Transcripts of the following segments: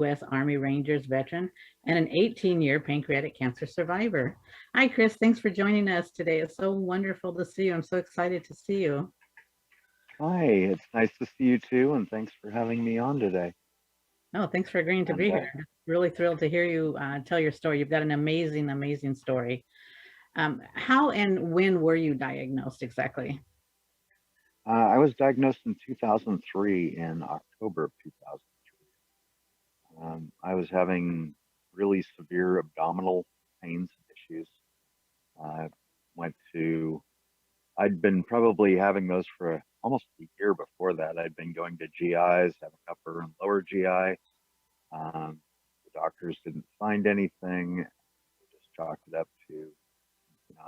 U.S. Army Rangers veteran and an 18-year pancreatic cancer survivor. Hi, Chris. Thanks for joining us today. It's so wonderful to see you. I'm so excited to see you. Hi, it's nice to see you too, and thanks for having me on today. Oh, thanks for agreeing to And be here. Really thrilled to hear you tell your story. You've got an amazing, amazing story. How and when were you diagnosed exactly? I was diagnosed in 2003, in October of 2003. I was having really severe abdominal pains and issues. I went to, I'd been probably having those for almost a year before that. I'd been going to GIs, having upper and lower GI. The doctors didn't find anything. They just chalked it up to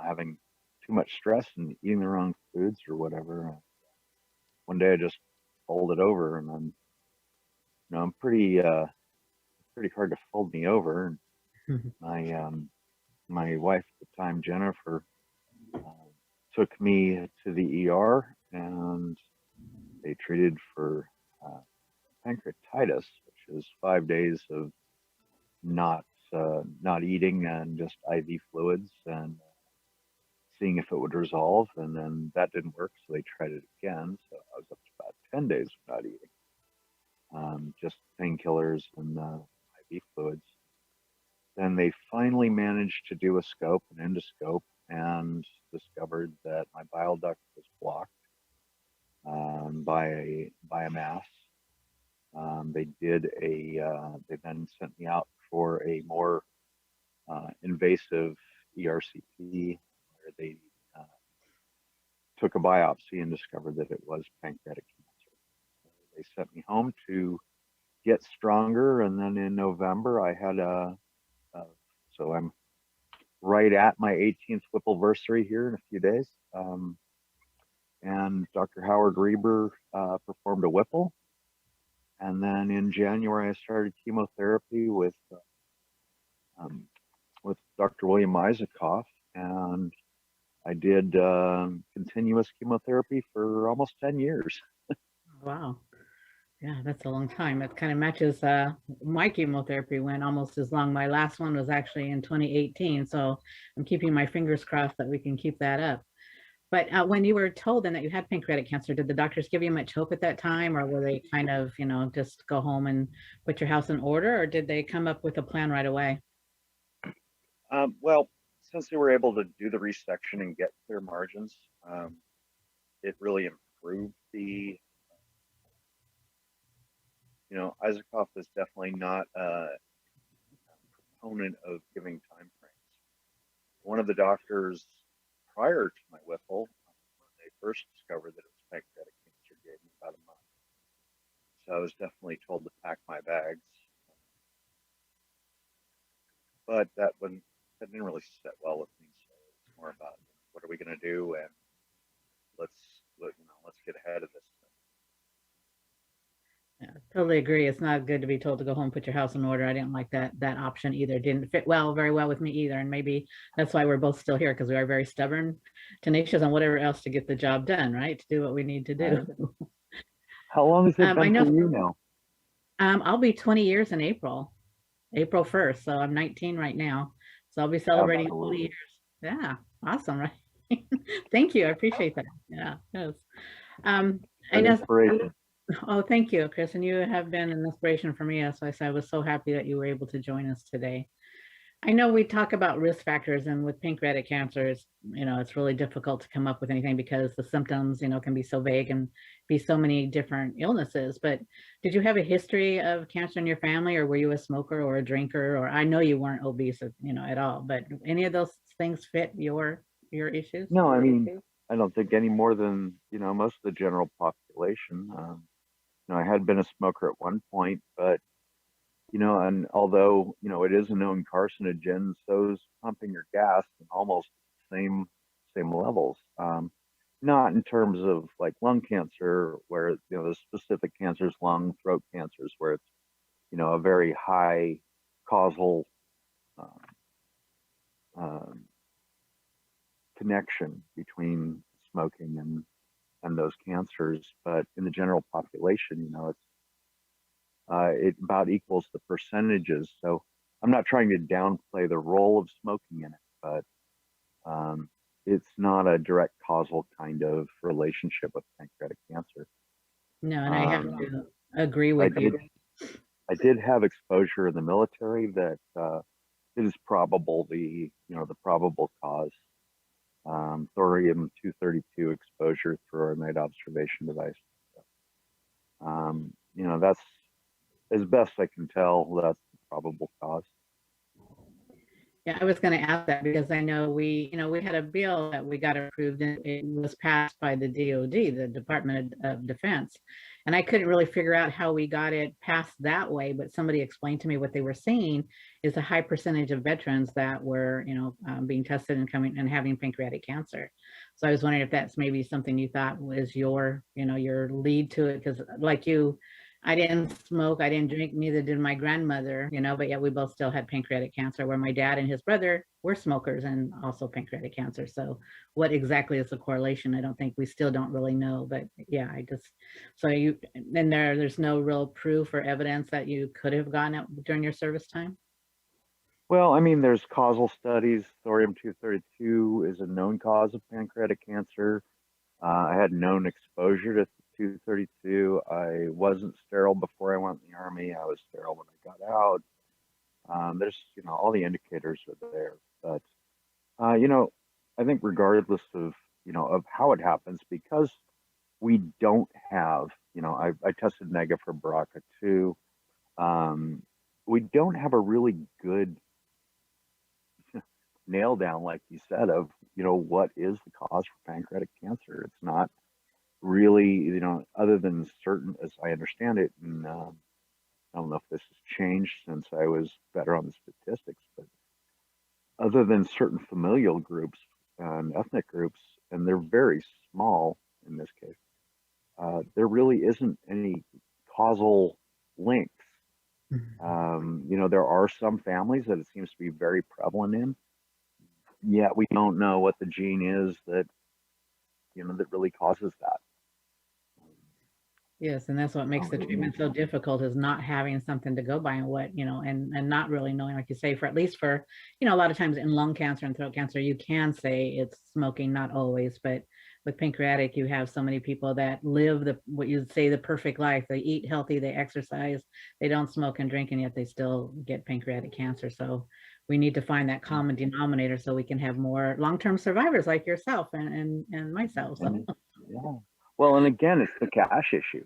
having too much stress and eating the wrong foods or whatever. One day I just folded over, and I'm pretty hard to fold me over. And my wife at the time, Jennifer, took me to the ER, and they treated for pancreatitis, which is 5 days of not not eating and just IV fluids, and seeing if it would resolve. And then that didn't work, so they tried it again. So I was up to about 10 days of not eating, just painkillers and IV fluids. Then they finally managed to do a scope, an endoscope, and discovered that my bile duct was blocked by a mass. They then sent me out for a more invasive ERCP, where they uh, took a biopsy and discovered that it was pancreatic cancer. So they sent me home to get stronger, and then in November I had so I'm right at my 18th Whippleversary here in a few days. And Dr. Howard Reber performed a Whipple. And then in January, I started chemotherapy with Dr. William Isakoff, and I did continuous chemotherapy for almost 10 years. Wow. Yeah, that's a long time. It kind of matches my chemotherapy went almost as long. My last one was actually in 2018. So I'm keeping my fingers crossed that we can keep that up. But when you were told then that you had pancreatic cancer, did the doctors give you much hope at that time, or were they kind of, just go home and put your house in order, or did they come up with a plan right away? Well, since they were able to do the resection and get clear margins, it really improved the, Isakoff is definitely not a proponent of giving time frames. One of the doctors prior to my Whipple, when they first discovered that it was pancreatic cancer, gave me about a month. So I was definitely told to pack my bags. But that didn't really sit well with me. So it's more about what are we going to do, and let's get ahead of this thing. Yeah, totally agree. It's not good to be told to go home, put your house in order. I didn't like that option either. Didn't fit very well with me either. And maybe that's why we're both still here, because we are very stubborn, tenacious, and whatever else to get the job done, right? To do what we need to All do. right. How long has it I been know for you now? I'll be 20 years in April, April 1st. So I'm 19 right now. So I'll be celebrating 20 Absolutely. years. Yeah, awesome, right? Thank you. I appreciate that. Yeah, yes. Um, I An know. inspiration. Oh, thank you, Chris. And you have been an inspiration for me. As I said, I was so happy that you were able to join us today. I know we talk about risk factors, and with pancreatic cancer, it's really difficult to come up with anything because the symptoms, can be so vague and be so many different illnesses. But did you have a history of cancer in your family, or were you a smoker or a drinker? Or I know you weren't obese, at all, but any of those things fit your issues? No, I mean, I don't think any more than most of the general population. I had been a smoker at one point, but and although it is a known carcinogen, so's pumping your gas in almost the same levels. Not in terms of like lung cancer, where the specific cancers, lung, throat cancers, where it's a very high causal uh, um, connection between smoking and those cancers. But in the general population, it about equals the percentages. So I'm not trying to downplay the role of smoking in it, but um, it's not a direct causal kind of relationship with pancreatic cancer. No, and I have Um, to agree I with you. did I did have exposure in the military that it is probable the probable cause. Thorium 232 exposure through our night observation device. That's as best I can tell. That's the probable cause. Yeah, I was going to ask that because I know we had a bill that we got approved and it was passed by the DOD, the Department of Defense. And I couldn't really figure out how we got it passed that way, but somebody explained to me what they were saying is a high percentage of veterans that were, being tested and coming and having pancreatic cancer. So I was wondering if that's maybe something you thought was your lead to it. Because like you, I didn't smoke, I didn't drink, neither did my grandmother, but yet we both still had pancreatic cancer, where my dad and his brother were smokers and also pancreatic cancer. So what exactly is the correlation? I don't think we still don't really know, but yeah, and there's no real proof or evidence that you could have gotten it during your service time? Well, I mean, there's causal studies. Thorium 232 is a known cause of pancreatic cancer. I had known exposure to 232. I wasn't sterile before I went in the Army. I was sterile when I got out. There's, all the indicators are there. But, I think regardless of how it happens, because we don't have, I tested negative for BRCA2. Um, we don't have a really good nail down, like you said, of, what is the cause for pancreatic cancer. It's not really, other than certain, as I understand it, and I don't know if this has changed since I was better on the statistics, but other than certain familial groups and ethnic groups, and they're very small in this case, there really isn't any causal links. There are some families that it seems to be very prevalent in, yet we don't know what the gene is that really causes that. Yes, and that's what makes the treatment so difficult, is not having something to go by, and and not really knowing, like you say, for at least for, a lot of times in lung cancer and throat cancer, you can say it's smoking, not always, but with pancreatic, you have so many people that live what you'd say the perfect life. They eat healthy, they exercise, they don't smoke and drink, and yet they still get pancreatic cancer. So we need to find that common denominator so we can have more long-term survivors like yourself and myself. So. Yeah. Well, and again, it's the cash issue.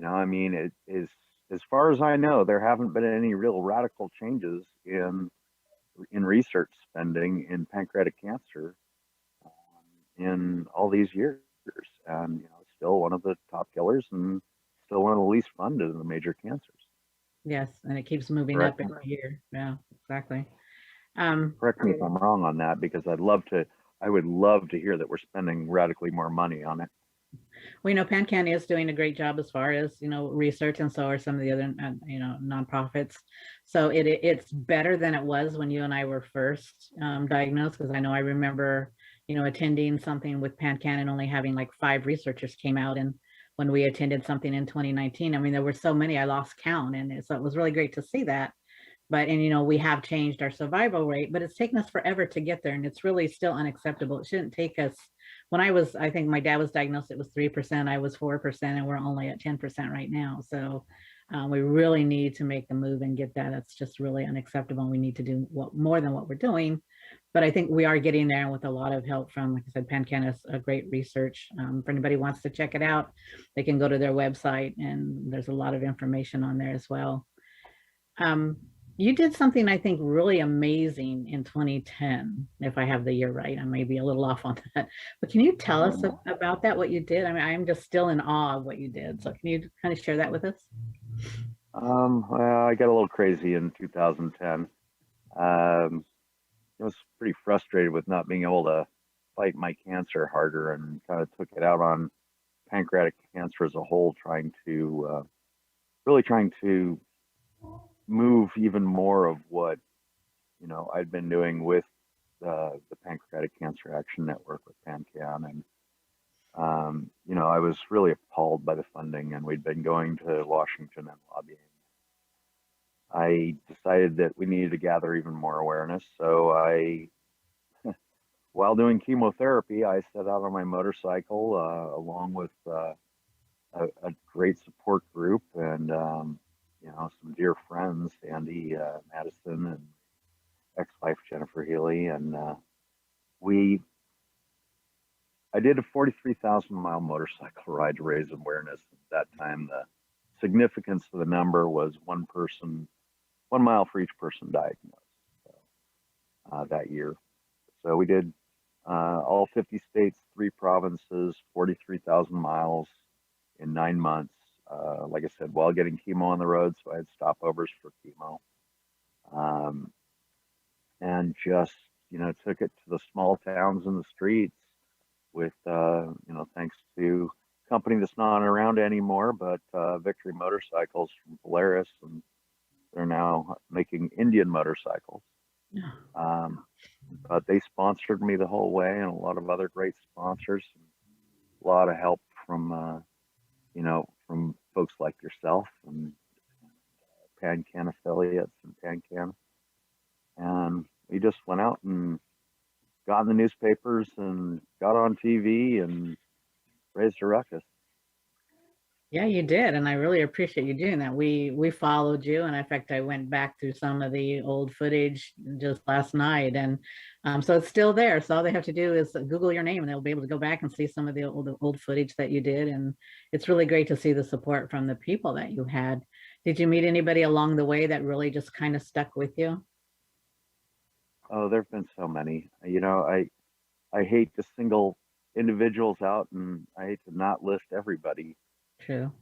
I mean, it is, as far as I know, there haven't been any real radical changes in research spending in pancreatic cancer in all these years, and it's still one of the top killers and still one of the least funded of the major cancers. Yes, and it keeps moving Correct. up every year. Yeah, exactly. Correct me if I'm wrong on that, because I would love to hear that we're spending radically more money on it. Well, PanCan is doing a great job as far as, research, and so are some of the other, nonprofits. So it's better than it was when you and I were first diagnosed, because I know I remember, attending something with PanCan and only having like 5 researchers came out. And when we attended something in 2019, I mean, there were so many, I lost count. And so it was really great to see that. But, we have changed our survival rate, but it's taken us forever to get there. And it's really still unacceptable. It shouldn't take us. I think my dad was diagnosed, it was 3%, I was 4%, and we're only at 10% right now. So we really need to make the move and get that. That's just really unacceptable. We need to do more than what we're doing. But I think we are getting there, with a lot of help from, like I said, PanCan is a great research. If anybody wants to check it out, they can go to their website, and there's a lot of information on there as well. You did something, I think, really amazing in 2010, if I have the year right. I may be a little off on that. But can you tell us about that, what you did? I mean, I'm just still in awe of what you did. So can you kind of share that with us? Well, I got a little crazy in 2010. I was pretty frustrated with not being able to fight my cancer harder, and kind of took it out on pancreatic cancer as a whole, really trying to move even more of what I'd been doing with the Pancreatic Cancer Action Network with PanCan, and You know, I was really appalled by the funding, and we'd been going to Washington and lobbying. I decided that we needed to gather even more awareness. So while doing chemotherapy, I set out on my motorcycle along with a great support group and, you know, some dear friends, Andy Madison and ex-wife Jennifer Healy. And we I did a 43,000-mile motorcycle ride to raise awareness. At that time, the significance of the number was 1 mile for each person diagnosed that year. So we did all 50 states, 3 provinces, 43,000 miles in 9 months. Like I said, while getting chemo on the road, so I had stopovers for chemo. And just, you know, took it to the small towns and the streets with, you know, thanks to a company that's not around anymore, but Victory Motorcycles from Polaris, and they're now making Indian motorcycles. Um, but they sponsored me the whole way, and a lot of other great sponsors, and a lot of help from, you know, from folks like yourself and PanCan affiliates and PanCan. And we just went out and got in the newspapers and got on TV and raised a ruckus. Yeah, you did, and I really appreciate you doing that. We followed you, and in fact, I went back through some of the old footage just last night, and so it's still there. So all they have to do is Google your name, and they'll be able to go back and see some of the old footage that you did. And it's really great to see the support from the people that you had. Did you meet anybody along the way that really just kind of stuck with you? Oh, there've been so many. You know, I hate to single individuals out, and I hate to not list everybody. True.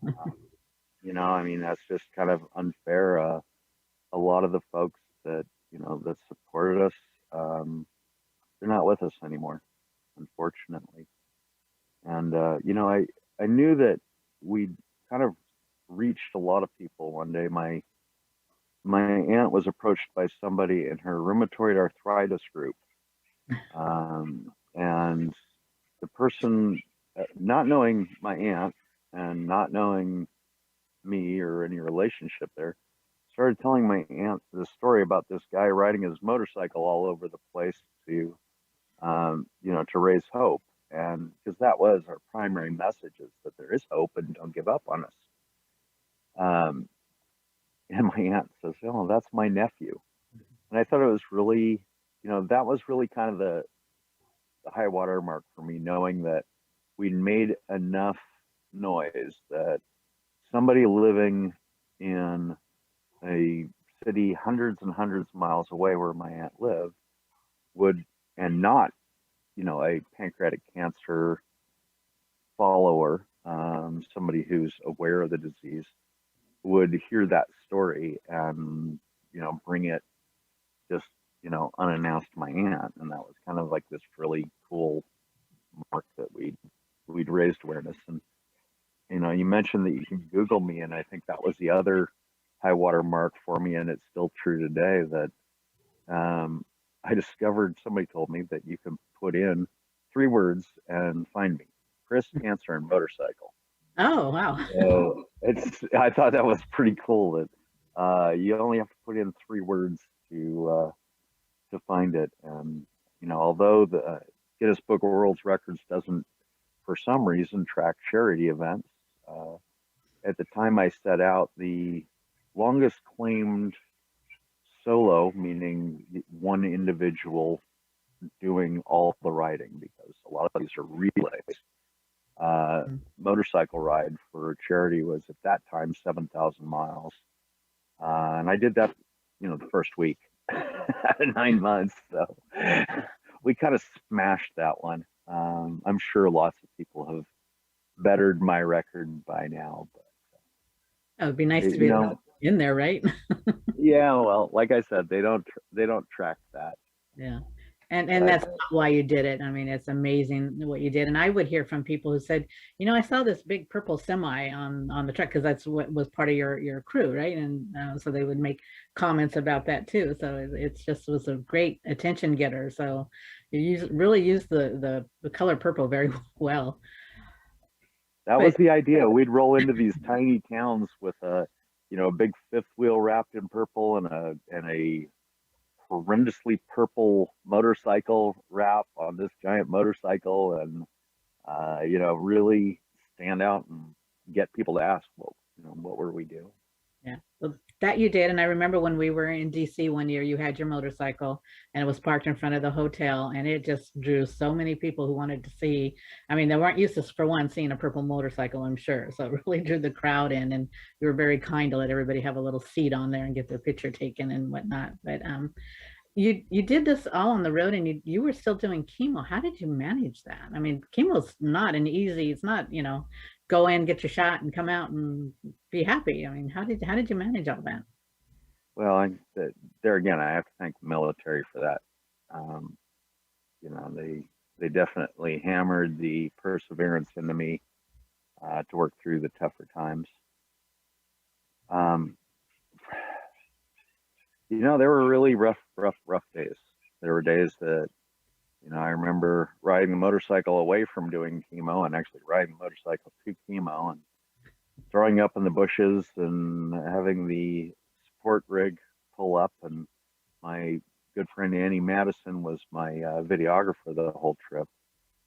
You know, I mean, that's just kind of unfair. A lot of the folks that, you know, that supported us, they're not with us anymore, unfortunately. And you know, I knew that we kind of reached a lot of people one day. My aunt was approached by somebody in her rheumatoid arthritis group, and the person, not knowing my aunt and not knowing me or any relationship there, started telling my aunt the story about this guy riding his motorcycle all over the place to, you know, to raise hope. And because that was our primary message, is that there is hope and don't give up on us. Um, and my aunt says, "Oh, that's my nephew." And I thought it was really, you know, that was really kind of the high water mark for me, knowing that we'd made enough noise that somebody living in a city hundreds and hundreds of miles away where my aunt lived would, and not, you know, a pancreatic cancer follower, somebody who's aware of the disease, would hear that story and, you know, bring it just, you know, unannounced to my aunt. And that was kind of like this really cool mark that we'd raised awareness. And, you know, you mentioned that you can Google me, and I think that was the other high water mark for me, and it's still true today, that I discovered, somebody told me that you can put in 3 words and find me: Chris, cancer, and motorcycle. Oh, wow. So I thought that was pretty cool that you only have to put in 3 words to find it. And, you know, although the Guinness Book of World Records doesn't, for some reason, track charity events, at the time I set out, the longest claimed solo, meaning one individual doing all the riding, because a lot of these are relays. Motorcycle ride for charity was at that time 7,000 miles, and I did that, you know, the first week out of 9 months. So we kind of smashed that one. I'm sure lots of people have bettered my record by now, but That would be nice to you be know, in there, right? yeah. Well, like I said, they don't track that. Yeah. And But that's not why you did it. I mean, it's amazing what you did. And I would hear from people who said, you know, I saw this big purple semi on the truck, because that's what was part of your crew, right? And so they would make comments about that too. So it's just was a great attention getter. So you really used the color purple very well. That was But the idea. We'd roll into these tiny towns with a, a big fifth wheel wrapped in purple and a horrendously purple motorcycle wrap on this giant motorcycle, and really stand out and get people to ask, well, what were we doing? yeah, well, that you did. And I remember when we were in DC one year, you had your motorcycle and it was parked in front of the hotel, and it just drew so many people who wanted to see. I mean, they weren't used to, for one, seeing a purple motorcycle, I'm sure. So it really drew the crowd in, and you were very kind to let everybody have a little seat on there and get their picture taken and whatnot. But you did this all on the road, and you were still doing chemo. How did you manage that? I mean, chemo's not an easy, it's not, go in, get your shot and come out and be happy. I mean, how did you manage all that? Well, there again, I have to thank the military for that. Um, they definitely hammered the perseverance into me to work through the tougher times. Um, there were really rough days. There were days that, I remember riding the motorcycle away from doing chemo and actually riding the motorcycle to chemo and throwing up in the bushes and having the support rig pull up. And my good friend Andy Madison was my videographer the whole trip.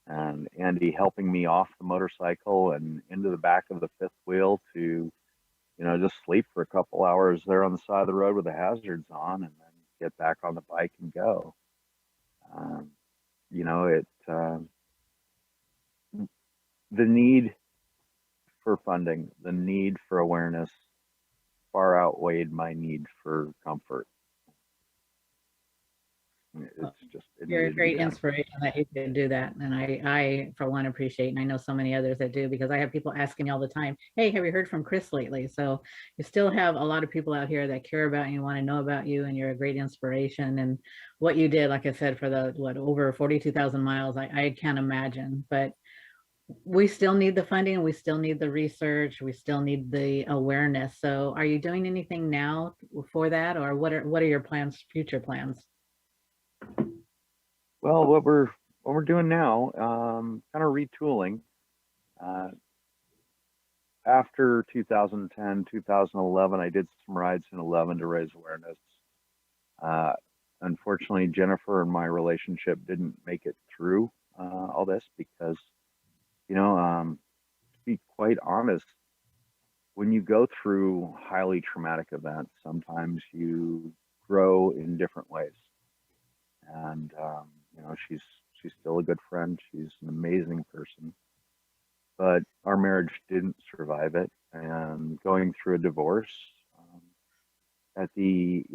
And Andy helping me off the motorcycle and into the back of the fifth wheel to, just sleep for a couple hours there on the side of the road with the hazards on, and then get back on the bike and go. Um, it the need for funding, the need for awareness far outweighed my need for comfort. It You're a needed to be great done. inspiration that you can do that. And I, for one, appreciate, and I know so many others that do, because I have people asking me all the time, hey, have you heard from Chris lately? So you still have a lot of people out here that care about you, want to know about you, and you're a great inspiration. And what you did, like I said, for the, over 42,000 miles, I can't imagine. But we still need the funding, we still need the research, we still need the awareness. So are you doing anything now for that, or what are your plans, future plans? Well, what we're doing now, kind of retooling. Uh, After 2010, 2011, I did some rides in 11 to raise awareness. Uh, Unfortunately, Jennifer and my relationship didn't make it through all this because, to be quite honest, when you go through highly traumatic events, sometimes you grow in different ways. And she's still a good friend. She's an amazing person, but our marriage didn't survive it. And going through a divorce at the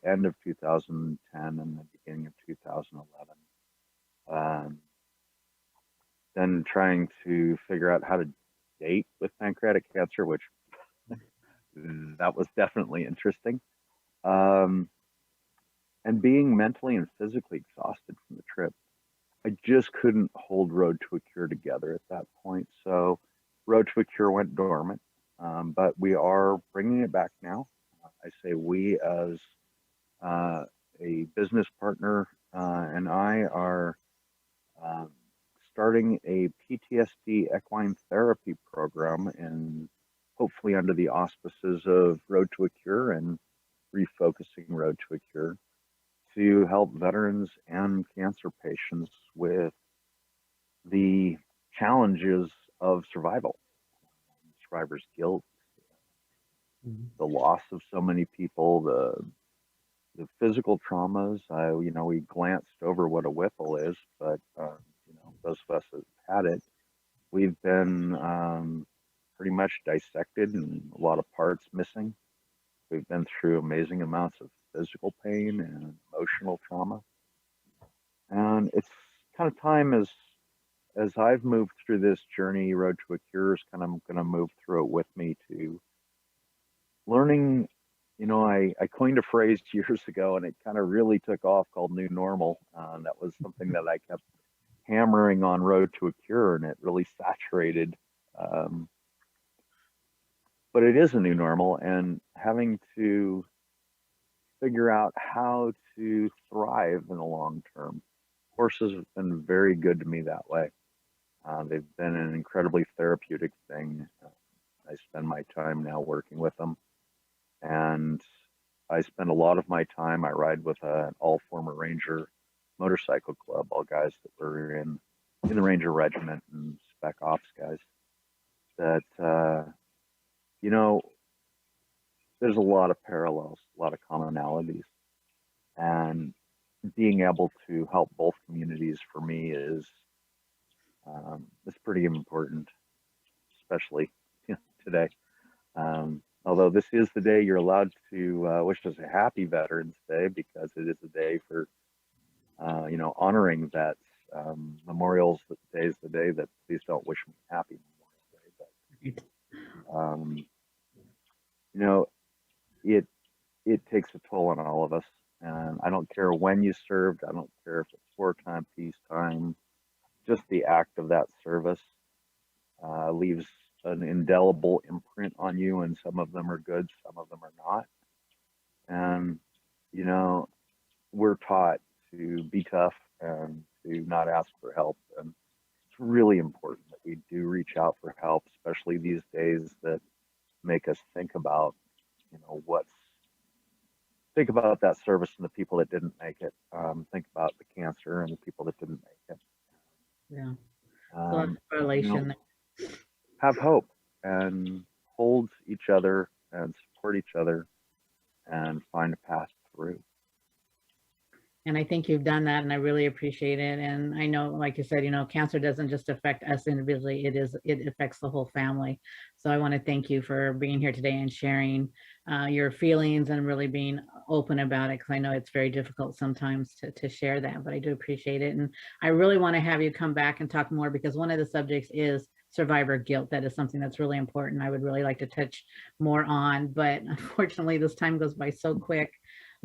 end of 2010 and the beginning of 2011, then trying to figure out how to date with pancreatic cancer, which that was definitely interesting. Um, and being mentally and physically exhausted from the trip, I just couldn't hold Road to a Cure together at that point. So Road to a Cure went dormant, but we are bringing it back now. I say we as uh, a business partner and I are um, starting a PTSD equine therapy program, and hopefully under the auspices of Road to a Cure and refocusing Road to a Cure to help veterans and cancer patients with the challenges of survival, survivor's guilt, the loss of so many people, the physical traumas. We glanced over what a Whipple is, but those of us that had it, we've been pretty much dissected and a lot of parts missing. We've been through amazing amounts of physical pain and emotional trauma, and it's kind of time as I've moved through this journey. Road to a Cure is kind of going to move through it with me to learning. I coined a phrase years ago, and it kind of really took off, called new normal. That was something that I kept hammering on Road to a Cure, and it really saturated. Um, but it is a new normal, and having to figure out how to thrive in the long term. Horses have been very good to me that way. They've been an incredibly therapeutic thing. I spend my time now working with them, and I spend a lot of my time. I ride with an all former Ranger motorcycle club, all guys that were in the Ranger Regiment and Spec Ops guys. That you know, there's a lot of parallels, a lot of commonalities, and being able to help both communities for me is pretty important, especially today. Although this is the day you're allowed to wish us a happy Veterans Day, because it is a day for honoring vets. Memorials Day is the day that please don't wish me happy Memorial Day. But it takes a toll on all of us, and I don't care when you served. I don't care if it's wartime, peacetime. Just the act of that service leaves an indelible imprint on you, and some of them are good, some of them are not. And we're taught to be tough and to not ask for help, and it's really important that we do reach out for help, especially these days that make us think about think about that service and the people that didn't make it. Think about the cancer and the people that didn't make it. Yeah. So that's correlation. Have hope and hold each other and support each other and find a path through. And I think you've done that, and I really appreciate it. And I know, like you said, cancer doesn't just affect us individually, it affects the whole family. So I want to thank you for being here today and sharing your feelings and really being open about it, because I know it's very difficult sometimes to share that, but I do appreciate it. And I really want to have you come back and talk more, because one of the subjects is survivor guilt. That is something that's really important. I would really like to touch more on, but unfortunately this time goes by so quick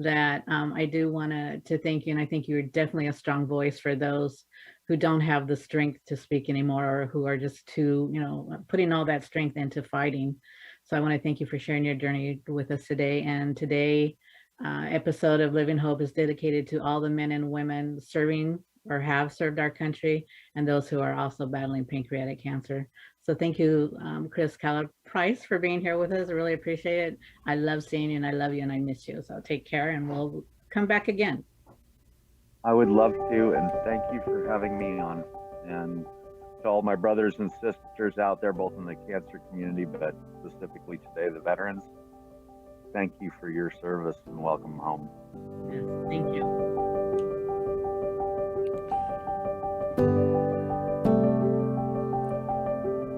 that I do want to thank you. And I think you're definitely a strong voice for those who don't have the strength to speak anymore, or who are just too, putting all that strength into fighting. So I want to thank you for sharing your journey with us today. And today episode of Living Hope is dedicated to all the men and women serving or have served our country, and those who are also battling pancreatic cancer. So thank you, Chris Calaprice, for being here with us. I really appreciate it. I love seeing you, and I love you, and I miss you. So take care, and we'll come back again. I would love to, and thank you for having me on. And to all my brothers and sisters out there, both in the cancer community, but specifically today, the veterans, thank you for your service and welcome home. Yes, thank you.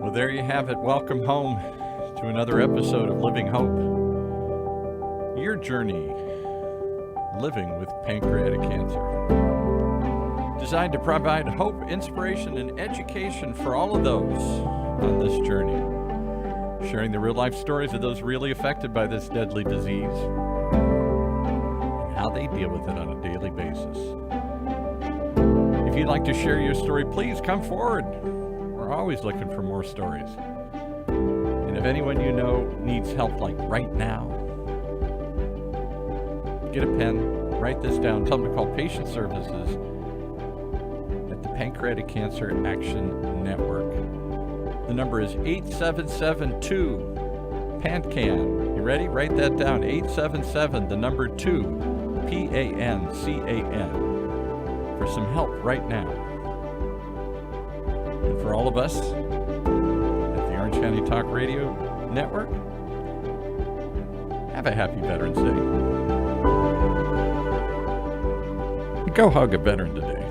Well, there you have it. Welcome home to another episode of Living Hope. Your journey living with pancreatic cancer. Designed to provide hope, inspiration, and education for all of those on this journey. Sharing the real-life stories of those really affected by this deadly disease and how they deal with it on a daily basis. If you'd like to share your story, please come forward. We're always looking for more stories. And if anyone you know needs help, like right now, get a pen, write this down, tell them to call Patient Services at the Pancreatic Cancer Action Network. The number is 8772-PANCAN. You ready? Write that down. 877, the number 2, PANCAN, for some help right now. And for all of us at the Orange County Talk Radio Network, have a happy Veterans Day. Go hug a veteran today.